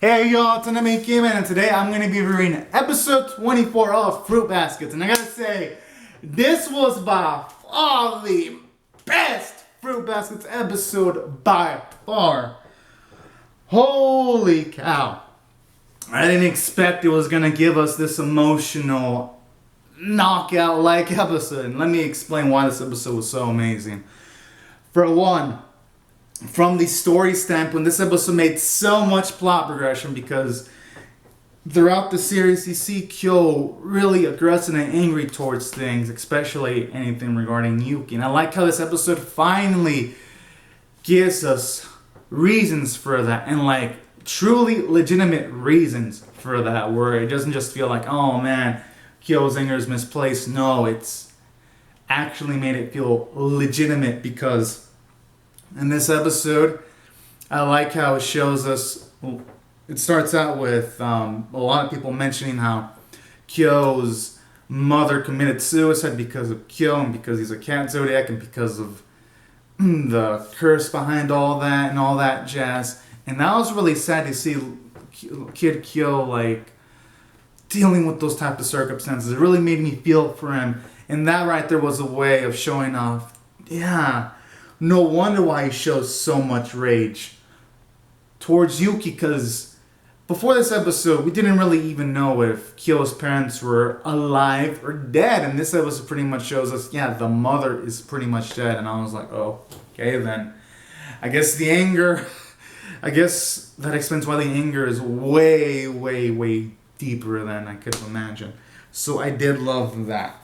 Hey y'all, it's Anime Game and today I'm going to be reviewing episode 24 of Fruit Baskets. And I gotta say, this was by far the best Fruit Baskets episode by far. Holy cow. I didn't expect it was going to give us this emotional knockout-like episode. And let me explain why this episode was so amazing. For one, from the story standpoint, this episode made so much plot progression because throughout the series you see Kyo really aggressive and angry towards things, especially anything regarding Yuki. And I like how this episode finally gives us reasons for that, and like truly legitimate reasons for that, where it doesn't just feel like, oh man, Kyo's anger is misplaced. No, it's actually made it feel legitimate because in this episode, I like how it shows us. It starts out with a lot of people mentioning how Kyo's mother committed suicide because of Kyo and because he's a cat zodiac and because of the curse behind all that and all that jazz. And that was really sad to see Kid Kyo like dealing with those type of circumstances. It really made me feel for him. And that right there was a way of showing off, yeah, no wonder why he shows so much rage towards Yuki, because before this episode, we didn't really even know if Kyo's parents were alive or dead. And this episode pretty much shows us, yeah, the mother is pretty much dead. And I was like, oh, okay then. I guess the anger, I guess that explains why the anger is way, way, way deeper than I could imagine. So I did love that.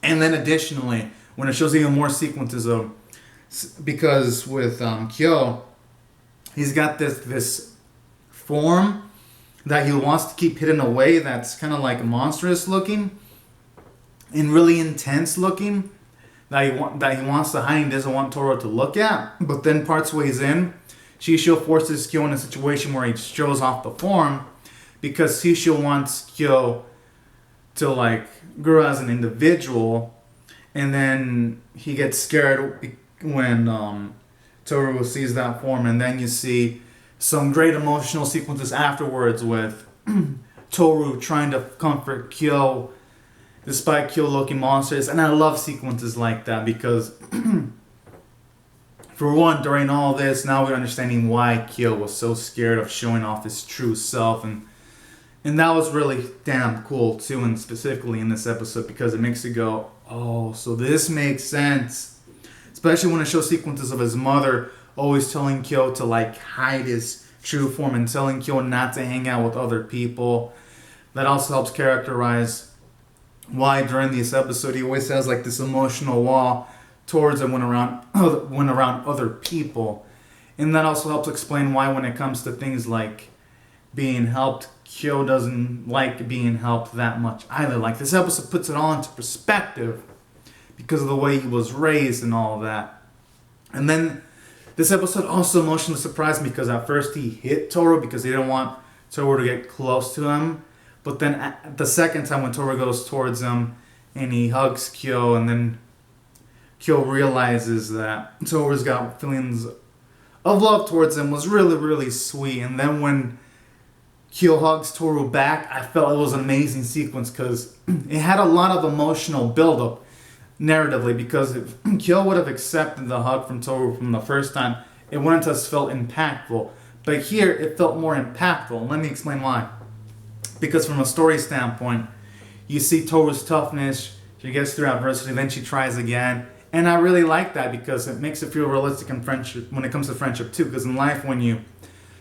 And then additionally, when it shows even more sequences of, because with Kyo, he's got this form that he wants to keep hidden away that's kind of like monstrous looking and really intense looking, that he wants to hide and doesn't want Toro to look at. But then parts ways in, Shisho forces Kyo in a situation where he shows off the form because Shisho wants Kyo to like grow as an individual, and then he gets scared when Toru sees that form. And then you see some great emotional sequences afterwards with Toru trying to comfort Kyo despite Kyo looking monstrous. And I love sequences like that because for one, during all this, now we're understanding why Kyo was so scared of showing off his true self, and that was really damn cool too, and specifically in this episode because it makes you go, oh, so this makes sense. Especially when it shows sequences of his mother always telling Kyo to like hide his true form and telling Kyo not to hang out with other people. That also helps characterize why during this episode he always has like this emotional wall towards him when around other people. And that also helps explain why when it comes to things like being helped, Kyo doesn't like being helped that much either. Like this episode puts it all into perspective because of the way he was raised and all of that. And then this episode also emotionally surprised me because at first he hit Toru because he didn't want Toru to get close to him. But then at the second time when Toru goes towards him and he hugs Kyo, and then Kyo realizes that Toru's got feelings of love towards him, was really, really sweet. And then when Kyo hugs Toru back, I felt it was an amazing sequence because it had a lot of emotional buildup narratively, because if Kyo would have accepted the hug from Toru from the first time, it wouldn't have felt impactful. But here, it felt more impactful. And let me explain why. Because from a story standpoint, you see Toru's toughness, she gets through adversity, then she tries again. And I really like that because it makes it feel realistic in friendship, when it comes to friendship too. Because in life, when you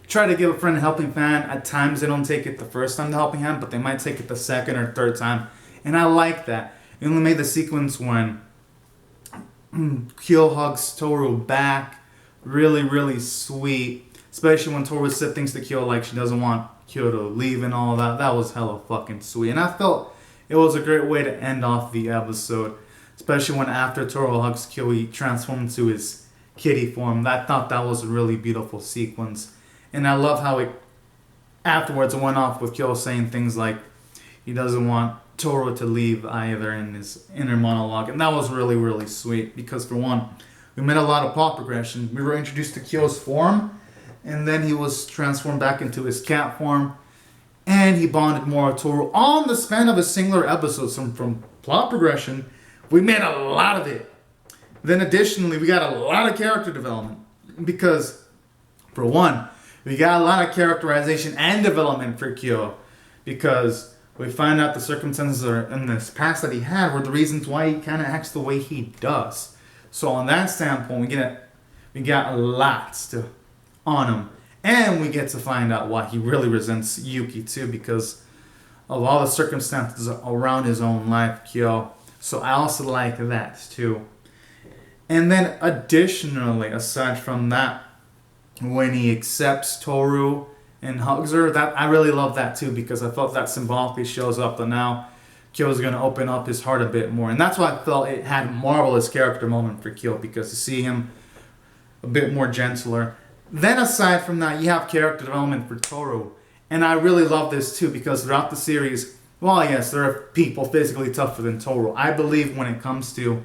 try to give a friend a helping hand, at times they don't take it the first time, the helping hand, but they might take it the second or third time. And I like that. It only made the sequence when Kyo hugs Toru back really, really sweet. Especially when Toru said things to Kyo like she doesn't want Kyo to leave and all that. That was hella fucking sweet. And I felt it was a great way to end off the episode. Especially when after Toru hugs Kyo, he transformed into his kitty form. I thought that was a really beautiful sequence. And I love how it afterwards went off with Kyo saying things like he doesn't want Toru to leave either in his inner monologue. And that was really, really sweet because for one, we met a lot of plot progression. We were introduced to Kyo's form and then he was transformed back into his cat form, and he bonded more with Toru on the span of a singular episode. So from plot progression, we made a lot of it. Then additionally, we got a lot of character development because, for one, we got a lot of characterization and development for Kyo because we find out the circumstances in this past that he had were the reasons why he kind of acts the way he does. So on that standpoint, we got a lot on him. And we get to find out why he really resents Yuki too because of all the circumstances around his own life, Kyo. So I also like that too. And then additionally, aside from that, when he accepts Toru and hugs her, that I really love that too because I felt that symbolically shows up that now Kyo's going to open up his heart a bit more. And that's why I felt it had a marvelous character moment for Kyo because to see him a bit more gentler. Then aside from that, you have character development for Toru. And I really love this too because throughout the series, well, yes, there are people physically tougher than Toru. I believe when it comes to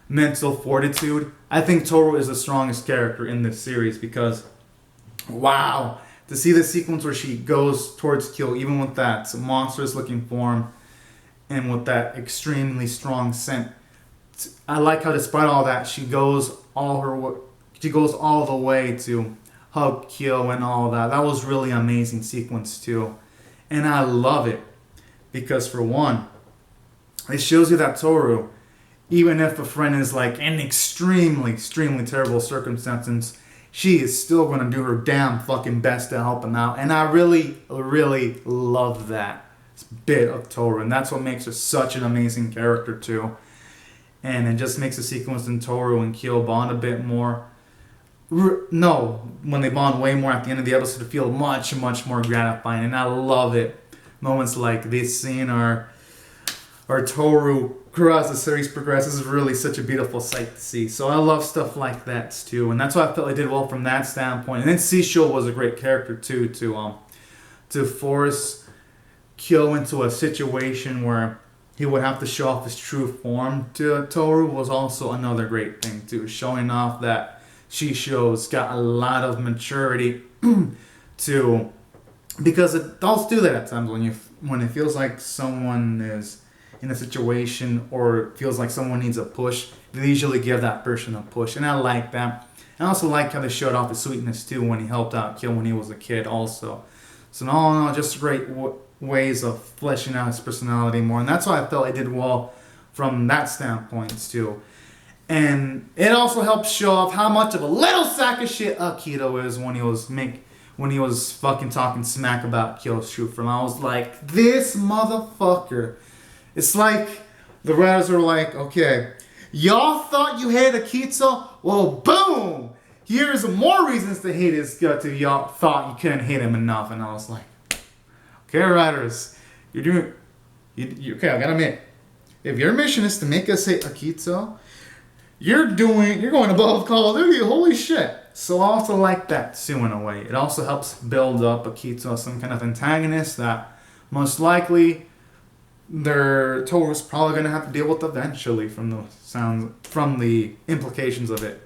mental fortitude, I think Toru is the strongest character in this series because, wow, to see the sequence where she goes towards Kyo, even with that monstrous looking form and with that extremely strong scent, I like how despite all that, she goes all the way to hug Kyo and all that. That was really amazing sequence too. And I love it because for one, it shows you that Toru, even if a friend is like in extremely terrible circumstances, she is still going to do her damn fucking best to help him out. And I really love that bit of Toru. And that's what makes her such an amazing character too. And it just makes the sequence in Toru and Kyo bond a bit more. When they bond way more at the end of the episode, to feel much more gratifying. And I love it. Moments like this scene are Toru as the series progresses is really such a beautiful sight to see. So I love stuff like that too, and that's why I felt I did well from that standpoint. And then Seishou was a great character too to force Kyo into a situation where he would have to show off his true form to Toru was also another great thing too, showing off that Seishou's got a lot of maturity to, because adults do that at times when it feels like someone is in a situation or feels like someone needs a push, they usually give that person a push. And I like that. I also like how they showed off the sweetness too when he helped out Kyo when he was a kid also. So all in all, just great ways of fleshing out his personality more. And that's why I felt I did well from that standpoint too. And it also helps show off how much of a little sack of shit Akito is when he was fucking talking smack about Kyo's true form. I was like, this motherfucker. It's like the writers are like, okay, y'all thought you hated Akito? Well, boom! Here's more reasons to hate his gut to y'all thought you couldn't hate him enough. And I was like, okay, writers, you're doing, okay, I gotta admit, if your mission is to make us hate Akito, you're going above Call of Duty, holy shit. So I also like that too in a way. It also helps build up Akito as some kind of antagonist that most likely Toru's probably going to have to deal with eventually from the implications of it.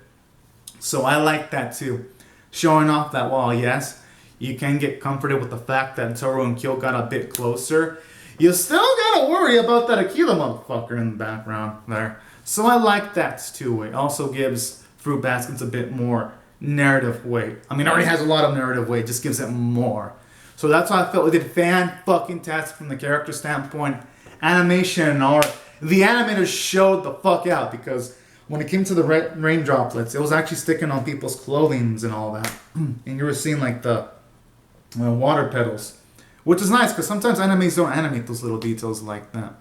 So I like that too. Showing off that while yes, you can get comforted with the fact that Toru and Kyo got a bit closer, you still gotta worry about that Akito motherfucker in the background there. So I like that too. It also gives Fruit Baskets a bit more narrative weight. I mean, it already has a lot of narrative weight, just gives it more. So that's why I felt we did fan-fucking-tastic from the character standpoint. Animation, or the animators showed the fuck out because when it came to the rain droplets, it was actually sticking on people's clothing and all that. And you were seeing like the water petals, which is nice because sometimes animes don't animate those little details like that.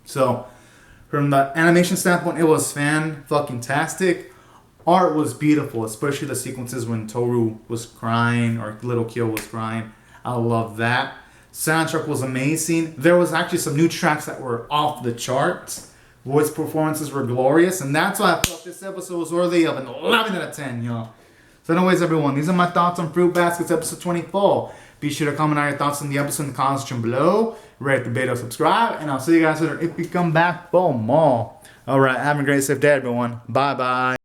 So from the animation standpoint, it was fan-fucking-tastic. Art was beautiful, especially the sequences when Toru was crying or little Kyo was crying. I love that. Soundtrack was amazing. There was actually some new tracks that were off the charts. Voice performances were glorious, and that's why I felt this episode was worthy of an 11 out of 10, y'all. So anyways, everyone, these are my thoughts on Fruit Baskets episode 24. Be sure to comment on your thoughts on the episode in the comments section below. Rate the video, subscribe, and I'll see you guys later if you come back for more. Alright, have a great safe day, everyone. Bye-bye.